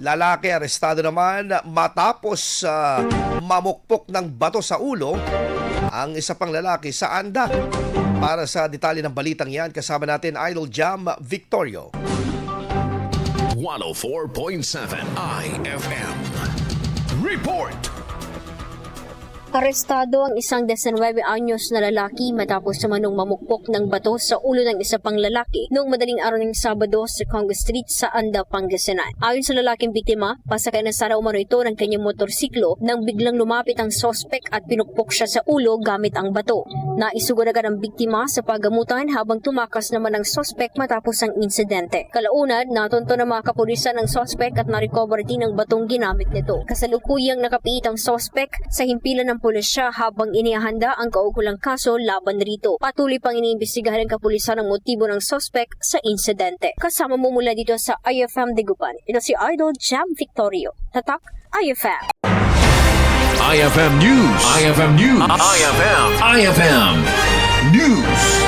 Lalaki arestado naman matapos mamukpok ng bato sa ulo ang isa pang lalaki sa Anda. Para sa detalye ng balitang yan, kasama natin Idol Jam Victorio. 104.7 IFM. Report! Arestado ang isang 19 anyos na lalaki matapos sumanong mamukpok ng bato sa ulo ng isa pang lalaki noong madaling araw ng Sabado sa Congo Street sa Anda, Pangasinan. Ayon sa lalaking biktima, pasakay na sana umano ito ng kanyang motorsiklo nang biglang lumapit ang sospek at pinukpok siya sa ulo gamit ang bato. Naisugod agad ang biktima sa paggamutan habang tumakas naman ang sospek matapos ang insidente. Kalaunan, natunto ng mga kapulisan ng sospek at na-recover din ang batong ginamit nito. Kasalukuyang nakapiit ang sospek sa himpilan ng pulisya habang inihahanda ang kaukulang kaso laban rito. Patuloy pang iniimbestigahan ng kapulisan ang motibo ng sospek sa insidente. Kasama mo mula dito sa IFM Dagupan. Ito si Idol Jam Victorio. Tatak IFM. IFM News. IFM News. IFM News.